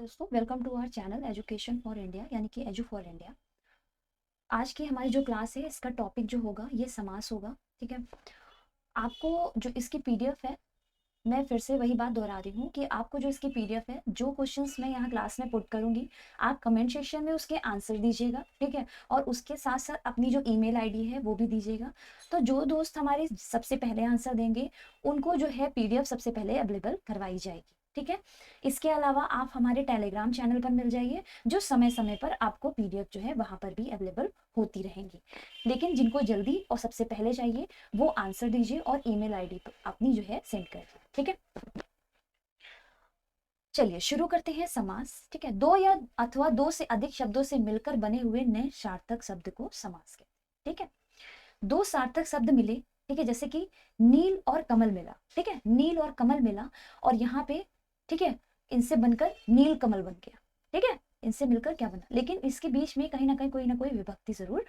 दोस्तों, welcome to our channel education for India यानी कि एजू फॉर इंडिया। आज की हमारी जो क्लास है इसका टॉपिक जो होगा ये समास होगा। ठीक है, आपको जो इसकी पीडीएफ है, मैं फिर से वही बात दोहरा रही हूँ कि आपको जो इसकी पीडीएफ है, जो क्वेश्चंस मैं यहाँ क्लास में पुट करूँगी, आप कमेंट सेक्शन में उसके आंसर दीजिएगा। ठीक है, और उसके साथ साथ अपनी जो ईमेल आईडी है वो भी दीजिएगा। तो जो दोस्त हमारे सबसे पहले आंसर देंगे उनको जो है पीडीएफ सबसे पहले अवेलेबल करवाई जाएगी। ठीक है, इसके अलावा आप हमारे टेलीग्राम चैनल पर मिल जाइए, जो समय समय पर आपको पीडीएफ जो है वहाँ पर भी अवेलेबल होती रहेंगी। लेकिन जिनको जल्दी और सबसे पहले चाहिए वो आंसर दीजिए और ईमेल आईडी पर अपनी जो है सेंड करिए। ठीक है, चलिए शुरू करते हैं समास। ठीक है, दो या अथवा दो से अधिक शब्दों से मिलकर बने हुए नए सार्थक शब्द को समास कहते हैं। ठीक है, दो सार्थक शब्द मिले, ठीक है, जैसे कि नील और कमल मिला। ठीक है, नील और कमल मिला और यहाँ पे ठीक है इनसे बनकर नील कमल बन गया। ठीक है, इनसे मिलकर क्या बना, लेकिन इसके बीच में कहीं ना कोई विभक्ति जरूर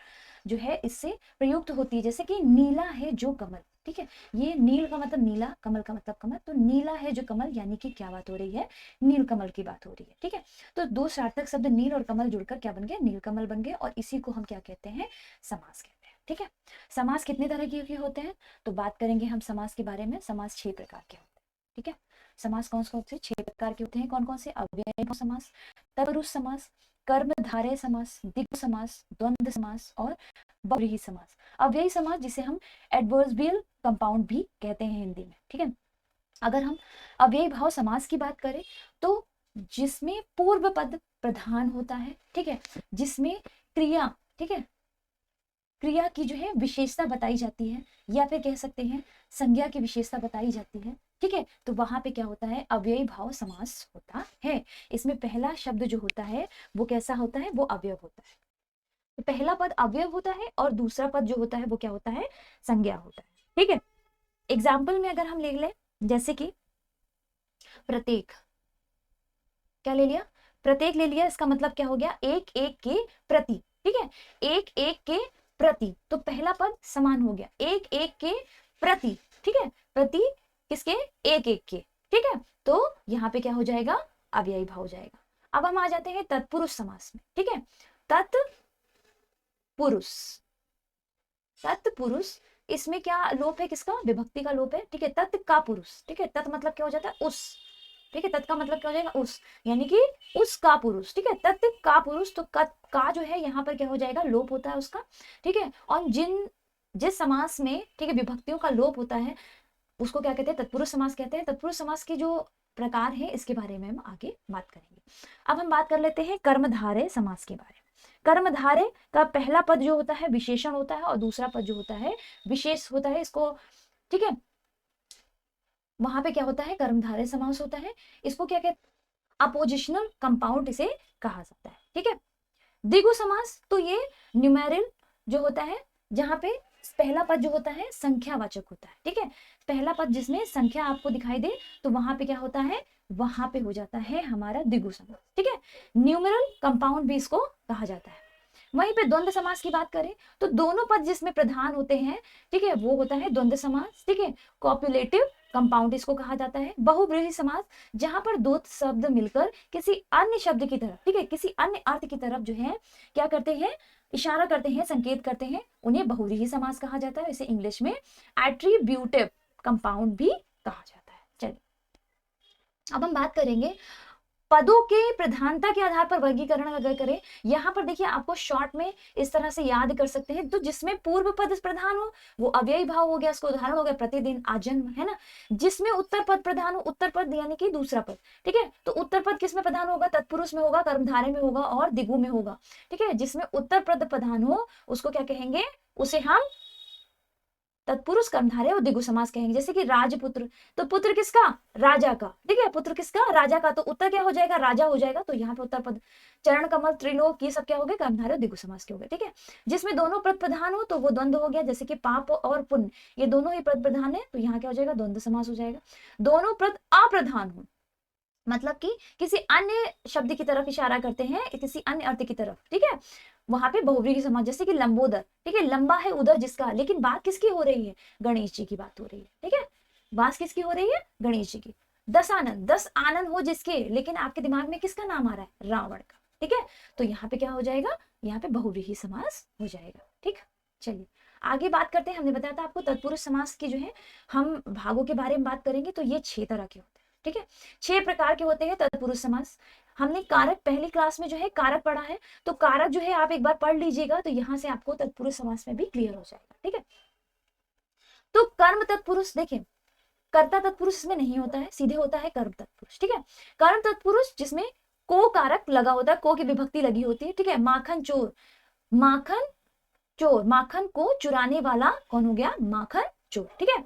जो है इससे प्रयुक्त होती है। जैसे कि नीला है जो कमल, ठीक है, ये नील का मतलब नीला, कमल का मतलब कमल, तो नीला है जो कमल यानी कि क्या बात हो रही है, नील कमल की बात हो रही है। ठीक है, तो दो सार्थक शब्द नील और कमल जुड़कर क्या बन गया, नील कमल बन गए, और इसी को हम क्या कहते हैं, समास कहते हैं। ठीक है, समास कितने तरह के होते हैं तो बात करेंगे हम समास के बारे में। समास 6 प्रकार के होते हैं। ठीक है, समास कौन कौन से 6 प्रकार के होते हैं, कौन कौन से, अव्ययीभाव समास, तत्पुरुष समास, कर्मधारय समास, द्विगु समास, द्वंद्व समास और बहुव्रीहि समास। अव्ययी समास जिसे हम एडवर्बियल कंपाउंड भी कहते हैं हिंदी में। ठीक है, अगर हम अव्ययी भाव समास की बात करें तो जिसमें पूर्व पद प्रधान होता है, ठीक है, जिसमें क्रिया, ठीक है, क्रिया की जो है विशेषता बताई जाती है, या फिर कह सकते हैं संज्ञा की विशेषता बताई जाती है। ठीक है, तो वहां पे क्या होता है, अव्ययी भाव समास होता है। इसमें पहला शब्द जो होता है वो कैसा होता है, वो अवयव होता है। तो पहला पद अवयव होता है और दूसरा पद जो होता है वो क्या होता है, संज्ञा होता है। ठीक है, एग्जाम्पल में अगर हम ले लें, जैसे कि प्रत्येक, क्या ले लिया, प्रत्येक ले लिया, इसका मतलब क्या हो गया, एक एक के प्रति। ठीक है, एक एक के प्रति, तो पहला पद समान हो गया, एक एक के प्रति। ठीक है, प्रति किसके, एक एक के। ठीक है, तो यहाँ पे क्या हो जाएगा, अव्ययी भाव हो जाएगा। अब हम आ जाते हैं तत्पुरुष समास में। ठीक है, तत्पुरुष, तत्पुरुष, इसमें क्या लोप है, किसका, विभक्ति का लोप है। ठीक है, तत् का पुरुष। ठीक है, तत् मतलब क्या हो जाता है, उस। ठीक है, तत् का मतलब क्या हो जाएगा, उस, यानी कि उसका पुरुष। ठीक है, तत् का पुरुष, तो का जो है यहाँ पर क्या हो जाएगा, लोप होता है उसका। ठीक है, और जिस समास में ठीक है विभक्तियों का लोप होता है उसको क्या कहते हैं, तत्पुरुष समास कहते हैं। तत्पुरुष समास की जो प्रकार है इसके बारे में हम आगे बात करेंगे। अब हम बात कर लेते हैं कर्मधारय समास के बारे में। कर्मधारय का पहला पद जो होता है विशेषण होता है और दूसरा पद जो होता है विशेष होता है, इसको ठीक है, वहां पे क्या होता है, कर्मधारय समास होता है। इसको क्या कहते, अपोजिशनल कंपाउंड इसे कहा जाता है। ठीक है, द्विगु समास, तो ये न्यूमेरल जो होता है, जहां पे पहला पद जो होता है संख्यावाचक होता है। ठीक है, पहला पद जिसमें संख्या आपको दिखाई दे तो वहां पे क्या होता है, वहां पे हो जाता है हमारा द्विगु समास। ठीक है, न्यूमेरल कंपाउंड भी इसको कहा जाता है। वहीं पे द्वंद्व समास की बात करें तो दोनों पद जिसमें प्रधान होते हैं, ठीक है, वो होता है द्वंद्व समास। ठीक है, कॉपुलेटिव कंपाउंड इसको कहा जाता है। बहुव्रीहि समास, जहां पर दो शब्द मिलकर किसी अन्य शब्द की तरफ, ठीक है, किसी अन्य अर्थ की तरफ जो है क्या करते हैं, इशारा करते हैं, संकेत करते हैं, उन्हें बहुव्रीहि समास कहा जाता है। इसे इंग्लिश में एट्रीब्यूटिव कंपाउंड भी कहा जाता है। चलिए अब हम बात करेंगे पदों के प्रधानता के आधार पर वर्गीकरण अगर करें। यहां पर देखिए आपको शॉर्ट में इस तरह से याद कर सकते हैं, तो जिसमें पूर्व पद प्रधान हो वो अव्ययी भाव हो गया, इसको उदाहरण हो गया प्रतिदिन, आजन्म, है ना। जिसमें उत्तर पद प्रधान हो, उत्तर पद यानी कि दूसरा पद, ठीक है, तो उत्तर पद किसमें प्रधान होगा, तत्पुरुष में होगा, कर्मधारय में होगा और द्विगु में होगा। ठीक है, जिसमें उत्तर पद प्रधान हो उसको क्या कहेंगे, उसे हम तत्पुरुष कर्मधारय और द्विगु समास कहेंगे। जैसे कि राजपुत्र, तो पुत्र किसका, राजा का। ठीक है, पुत्र किसका, राजा का, तो उत्तर क्या हो जाएगा, राजा हो जाएगा। तो यहाँ पे उत्तर पद, चरण कमल, त्रिलोक, ये सब क्या हो गए, कर्मधारय और द्विगु समास के हो गए। ठीक है, जिसमें दोनों पद प्रधान हो तो वो द्वंद्व हो गया, जैसे कि पाप और पुण्य, ये दोनों ही पद प्रधान है, तो यहाँ क्या हो जाएगा, द्वंद्व समास हो जाएगा। दोनों पद अप्रधान हो, मतलब कि किसी अन्य शब्द की तरफ इशारा करते हैं, किसी अन्य अर्थ की तरफ। ठीक है, वहां पे बहुव्रीहि समास, जैसे कि लंबोदर, ठीक है, लंबा है उदर जिसका, लेकिन बात किसकी हो रही है, गणेश जी की बात हो रही है। ठीक है, बात किसकी हो रही है, गणेश जी की। 10 आनंद, 10 आनंद हो जिसके, लेकिन आपके दिमाग में किसका नाम आ रहा है? रावण का। ठीक है, तो यहाँ पे क्या हो जाएगा? यहाँ पे बहुव्रीहि समास हो जाएगा। ठीक, चलिए आगे बात करते हैं। हमने बताया था आपको तत्पुरुष समास की जो है हम भागों के बारे में बात करेंगे, तो ये 6 तरह के होते हैं। ठीक है, 6 प्रकार के होते हैं तत्पुरुष समास। हमने कारक पहली क्लास में जो है कारक पढ़ा है, तो कारक जो है आप एक बार पढ़ लीजिएगा, तो यहाँ से आपको तत्पुरुष समास में भी क्लियर हो जाएगा। ठीक है, तो कर्म तत्पुरुष, देखिए कर्ता तत्पुरुष इसमें नहीं होता है, सीधे होता है कर्म तत्पुरुष। ठीक है, कर्म तत्पुरुष जिसमें को कारक लगा होता है, को की विभक्ति लगी होती है। ठीक है, माखन चोर, माखन चोर, माखन को चुराने वाला कौन हो गया? माखन चोर। ठीक है,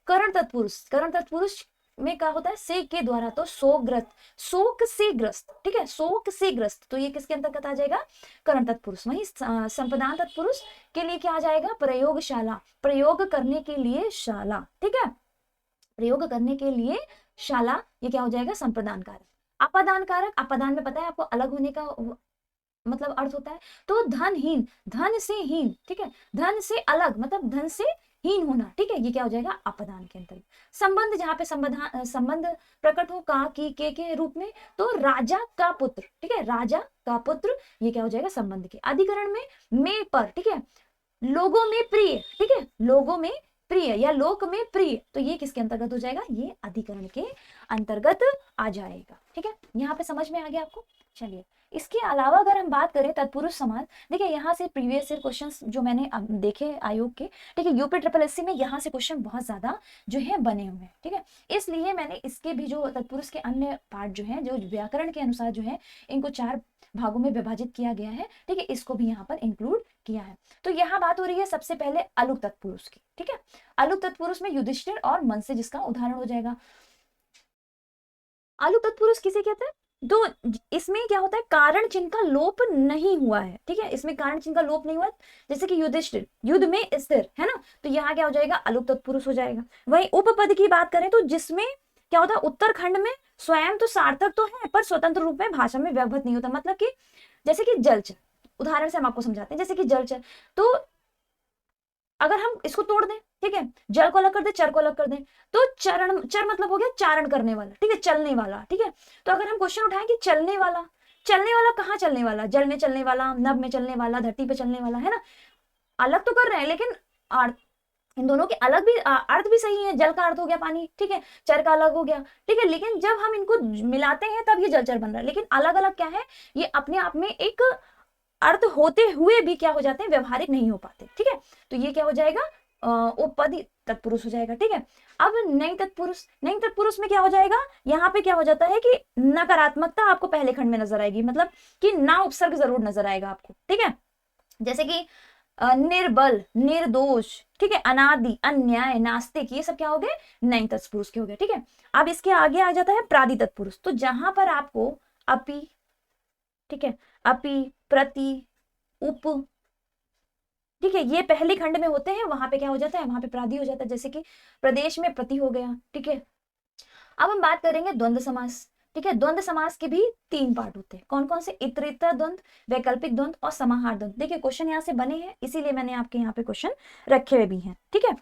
करण तत्पुरुष, करण तत्पुरुष में क्या होता है? से के द्वारा, तो शोकग्रस्त, शोक से ग्रस्त। ठीक है, शोक से ग्रस्त, तो ये किसके अंतर्गत आ जाएगा? करण तत्पुरुष। वही संपदान तत्पुरुष के लिए क्या आ जाएगा? प्रयोगशाला, प्रयोग करने के लिए शाला। ठीक है, प्रयोग करने के लिए शाला, ये क्या हो जाएगा? संप्रदान कारक। अपादान कारक, अपादान में पता है आपको अलग होने का मतलब अर्थ होता है, तो धनहीन, धन से हीन। ठीक है, धन से अलग मतलब धन से हीन होना। ठीक है, ये क्या हो जाएगा? अपदान के अंतर्गत। संबंध, जहां पे संबंध प्रकट हो का की के रूप में, तो राजा का पुत्र। ठीक है, राजा का पुत्र, ये क्या हो जाएगा? संबंध के। अधिकरण में पर। ठीक है, लोगों में प्रिय। ठीक है, लोगों में प्रिय या लोक में प्रिय, तो ये किसके अंतर्गत हो जाएगा? ये अधिकरण के अंतर्गत आ जाएगा। ठीक है, यहाँ पे समझ में आ गया आपको? चलिए, इसके अलावा अगर हम बात करें तत्पुरुष समास, देखिए यहाँ से प्रीवियस ईयर क्वेश्चंस जो मैंने देखे आयोग के, ठीक है, यूपी ट्रिपल एससी में यहाँ से क्वेश्चन बहुत ज्यादा जो है बने हुए हैं। ठीक है, इसलिए मैंने इसके भी जो तत्पुरुष के अन्य पार्ट जो है, जो व्याकरण के अनुसार जो है, इनको 4 भागों में विभाजित किया गया है। ठीक है, इसको भी यहाँ पर इंक्लूड किया है। तो यहाँ बात हो रही है सबसे पहले अलुक तत्पुरुष की। ठीक है, अलुक तत्पुरुष में युधिष्ठिर और मनसे जिसका उदाहरण हो जाएगा। अलुक तत्पुरुष किसे कहते हैं? तो इसमें क्या होता है? कारण चिन्ह का लोप नहीं हुआ है। ठीक है, इसमें कारण चिन्ह का लोप नहीं हुआ, जैसे कि युधिष्ठिर युद्ध में स्थिर है ना, तो यहाँ क्या हो जाएगा? अलुक तत्पुरुष हो जाएगा। वहीं उपपद की बात करें तो जिसमें क्या होता है? उत्तरखंड में स्वयं तो सार्थक तो है पर स्वतंत्र रूप में भाषा में व्यवहित नहीं होता, मतलब कि जैसे कि जलचर, उदाहरण से हम आपको समझाते हैं, जैसे कि जलचर, तो अगर हम इसको तोड़ दें, ठीक है, जल को अलग कर दें, चर को अलग कर दें, तो चरण, चर मतलब हो गया चारण करने वाला। ठीक है, चलने वाला। ठीक है, तो अगर हम क्वेश्चन उठाएं कि चलने वाला, चलने वाला कहाँ चलने वाला? जल में चलने वाला, नभ में चलने वाला, धरती पे चलने वाला, है ना? अलग तो कर रहे हैं, लेकिन इन दोनों के अलग भी अर्थ भी सही है। जल का अर्थ हो गया पानी, ठीक है, चर का अलग हो गया। ठीक है, लेकिन जब हम इनको मिलाते हैं तब ये जलचर बन रहा है, लेकिन अलग अलग क्या है? ये अपने आप में एक अर्थ होते हुए भी क्या हो जाते हैं? व्यवहारिक नहीं हो पाते। ठीक है, तो ये क्या हो जाएगा? उपपद तत्पुरुष हो जाएगा। ठीक है, अब नई तत्पुरुष, नई तत्पुरुष में क्या हो जाएगा? यहाँ पे क्या हो जाता है कि नकारात्मकता आपको पहले खंड में नजर आएगी, मतलब कि ना उपसर्ग जरूर नजर आएगा आपको। ठीक है, जैसे कि निर्बल, निर्दोष, ठीक है, अनादि, अन्याय, नास्तिक, ये सब क्या हो गए? नई तत्पुरुष के हो गए। ठीक है, अब इसके आगे आ जाता है प्रादि तत्पुरुष, तो जहां पर आपको अपि, ठीक है, अपि, प्रति, उप, ठीक है, ये पहले खंड में होते हैं, वहां पे क्या हो जाता है? वहां पे प्रादि हो जाता है, जैसे कि प्रदेश में प्रति हो गया। ठीक है, अब हम बात करेंगे द्वंद्व समास। ठीक है, द्वंद्व समास के भी 3 पार्ट होते हैं। कौन कौन से? इतरेतर द्वंद्व, वैकल्पिक द्वंद्व और समाहार द्वंद्व। देखिए क्वेश्चन यहाँ से बने हैं, इसीलिए मैंने आपके यहाँ पे क्वेश्चन रखे हुए भी हैं। ठीक है,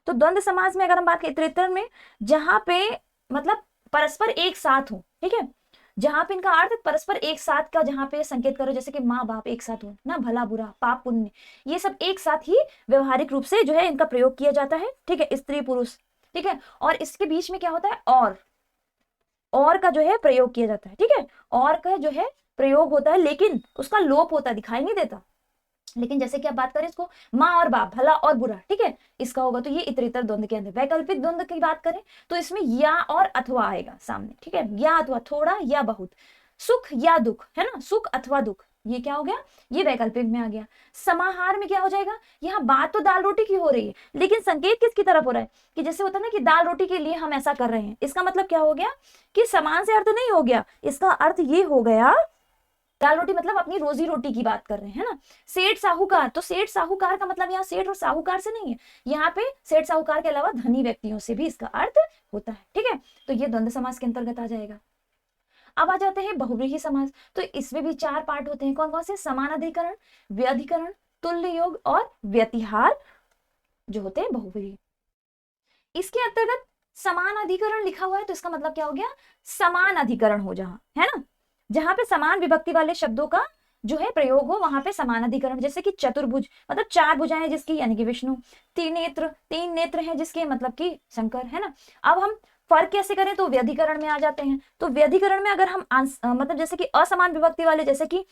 तो द्वंद्व समास में अगर हम बात करें इतरेतर में, जहां पे मतलब परस्पर एक साथ हो, ठीक है, जहां पे इनका अर्थ परस्पर एक साथ का जहां पे संकेत करो, जैसे कि माँ बाप एक साथ हो ना, भला बुरा, पाप पुण्य, ये सब एक साथ ही व्यवहारिक रूप से जो है इनका प्रयोग किया जाता है। ठीक है, स्त्री पुरुष, ठीक है, और इसके बीच में क्या होता है? और का जो है प्रयोग किया जाता है। ठीक है, और का जो है प्रयोग होता है, लेकिन उसका लोप होता है, दिखाई नहीं देता। लेकिन जैसे कि आप बात करें इसको, माँ और बाप, भला और बुरा, ठीक है, इसका होगा, तो ये इतरेतर द्वंद्व के अंदर। वैकल्पिक द्वंद्व की बात करें तो इसमें या और अथवा आएगा सामने। ठीक है, या अथवा, थोड़ा या बहुत, सुख या दुख, है ना, सुख अथवा दुख, ये क्या हो गया? ये वैकल्पिक में आ गया। समाहार में क्या हो जाएगा? यहाँ बात तो दाल रोटी की हो रही है, लेकिन संकेत किसकी तरफ हो रहा है? कि जैसे होता है ना कि दाल रोटी के लिए हम ऐसा कर रहे हैं, इसका मतलब क्या हो गया? कि समान से अर्थ नहीं हो गया, इसका अर्थ ये हो गया, दाल रोटी मतलब अपनी रोजी रोटी की बात कर रहे हैं ना। सेठ साहूकार, तो सेठ साहूकार का मतलब यहाँ सेठ और साहूकार से नहीं है, यहाँ पे सेठ साहूकार के अलावा धनी व्यक्तियों से भी इसका अर्थ होता है। ठीक है, तो ये द्वंद्व समास के अंतर्गत आ जाएगा। अब आ जाते हैं बहुव्रीहि समास, तो इसमें भी 4 पार्ट होते हैं। कौन कौन से? समान अधिकरण, व्यधिकरण, तुल्य योग और व्यतिहार जो होते हैं बहुव्रीहि। इसके अंतर्गत समान अधिकरण लिखा हुआ है तो इसका मतलब क्या हो गया, समान अधिकरण हो जहां, है ना, जहां पे समान विभक्ति वाले शब्दों का जो है प्रयोग हो वहां पे समान अधिकरण। जैसे कि चतुर्भुज मतलब चार भुजाएं जिसकी यानी कि विष्णु, तीन नेत्र हैं जिसके मतलब कि शंकर, है ना। अब हम फर्क कैसे करें, तो व्यधिकरण में आ जाते हैं। तो व्यधिकरण में अगर हम मतलब जैसे कि असमान विभक्ति वाले, जैसे कि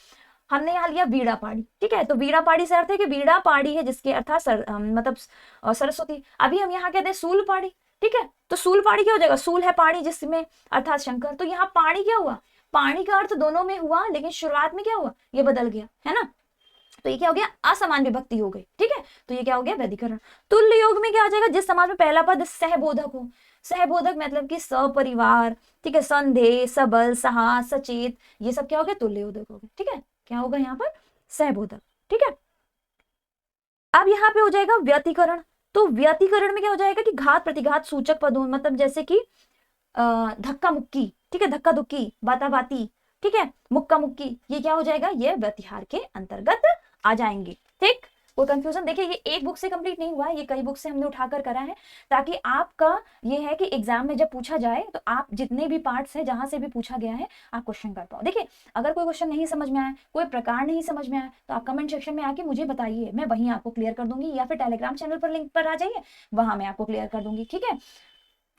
हमने यहाँ लिया वीणा पाड़ी, ठीक है, तो वीणा पाड़ी से अर्थ है कि वीणा पाड़ी है जिसके अर्थात मतलब सरस्वती। अभी हम यहाँ कहते हैं सूल पाड़ी, ठीक है, तो सूल पाड़ी क्या हो जाएगा, सूल है पाड़ी जिसमें अर्थात शंकर, तो यहाँ पाड़ी क्या हुआ, पाणी का अर्थ दोनों में हुआ लेकिन शुरुआत में क्या हुआ, ये बदल गया, है ना। तो ये क्या हो गया, असमान विभक्ति हो गई, ठीक है, तो ये क्या हो गया, व्यधिकरण। तुल्य योग में क्या आ जाएगा, जिस समाज में पहला पद सहबोधक हो, सहबोधक मतलब कि सपरिवार, ठीक है, संदेह, सबल, सहा, सचेत, ये सब क्या हो गया, तुल्य योदक हो गए, ठीक है, क्या होगा यहाँ पर, सहबोधक, ठीक है। अब यहाँ पे हो जाएगा व्यतिकरण। तो व्यतिकरण में क्या हो जाएगा कि घात प्रतिघात सूचक पदों, मतलब जैसे कि धक्का मुक्की, ठीक है, धक्का धुक्की, बाता बाती, ठीक है, मुक्का मुक्की, ये क्या हो जाएगा, ये व्यतिहार के अंतर्गत आ जाएंगे, ठीक। कोई कंफ्यूजन, देखिए ये एक बुक से कंप्लीट नहीं हुआ है, ये कई बुक से हमने उठाकर करा है, ताकि आपका ये है कि एग्जाम में जब पूछा जाए तो आप जितने भी पार्ट्स हैं जहां से भी पूछा गया है आप क्वेश्चन कर पाओ। देखिए अगर कोई क्वेश्चन नहीं समझ में आया, कोई प्रकार नहीं समझ में आया, तो आप कमेंट सेक्शन में आके मुझे बताइए, मैं वहीं आपको क्लियर कर दूंगी, या फिर टेलीग्राम चैनल पर लिंक पर आ जाइए, वहां मैं आपको क्लियर कर दूंगी, ठीक है।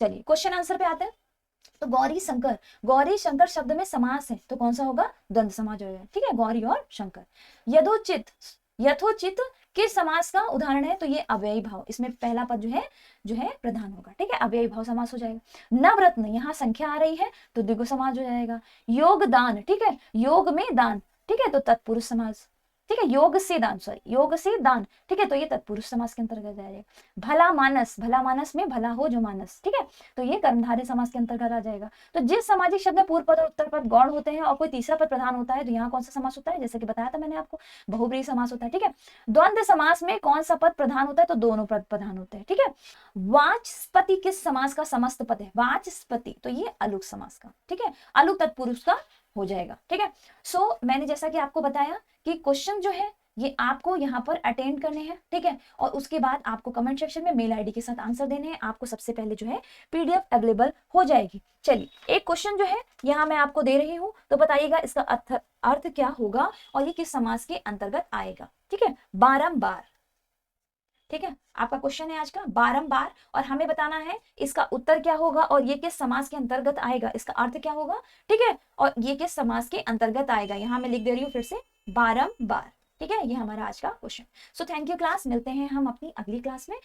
चलिए क्वेश्चन आंसर पे आते हैं। तो गौरी शंकर शब्द में समास है तो कौन सा होगा, द्वंद्व समास होगा, ठीक है, गौरी और शंकर। यथोचित, यथोचित किस समास का उदाहरण है, तो ये अव्ययी भाव, इसमें पहला पद जो है प्रधान होगा, ठीक है, अव्ययी भाव समास हो जाएगा। नवरत्न, यहाँ संख्या आ रही है तो द्विगु समास हो जाएगा। योगदान, ठीक है, योग में दान, ठीक है, तो तत्पुरुष समास, ठीक है, योग से दान, सॉरी योग से दान, ठीक है, तो ये तत्पुरुष समास के अंतर्गत जाएगा। भला मानस, भला मानस में भला हो जो मानस, ठीक है, तो ये कर्मधारय समास के अंतर्गत आ जाएगा। तो जिस सामाजिक शब्द में पूर्व पद और उत्तर पद गौण होते हैं और कोई तीसरा पद प्रधान होता है तो यहाँ कौन सा समास होता है, जैसे कि बताया था मैंने आपको, बहुब्रीहि समास होता है, ठीक है। द्वंद्व समास में कौन सा पद प्रधान होता है, तो दोनों पद प्रधान होते हैं, ठीक है। वाचस्पति किस समास का समस्त पद है, वाचस्पति, तो ये अलुक समास का, ठीक है, अलुक तत्पुरुष का हो जाएगा, ठीक है। सो मैंने जैसा कि आपको बताया कि क्वेश्चन जो है ये आपको यहाँ पर अटेंड करने हैं, ठीक है, और उसके बाद आपको कमेंट सेक्शन में मेल आईडी के साथ आंसर देने हैं, आपको सबसे पहले जो है पीडीएफ अवेलेबल हो जाएगी। चलिए एक क्वेश्चन जो है यहाँ मैं आपको दे रही हूँ, तो बताइएगा इसका अर्थ क्या होगा और ये किस समास के अंतर्गत आएगा, ठीक है, बारंबार, ठीक है, आपका क्वेश्चन है आज का बारंबार, और हमें बताना है इसका उत्तर क्या होगा और ये किस समास के अंतर्गत आएगा, इसका अर्थ क्या होगा, ठीक है, और ये किस समास के अंतर्गत आएगा, यहाँ मैं लिख दे रही हूँ फिर से, बारंबार, ठीक है, ये हमारा आज का question. So thank you class, मिलते हैं हम अपनी अगली क्लास में।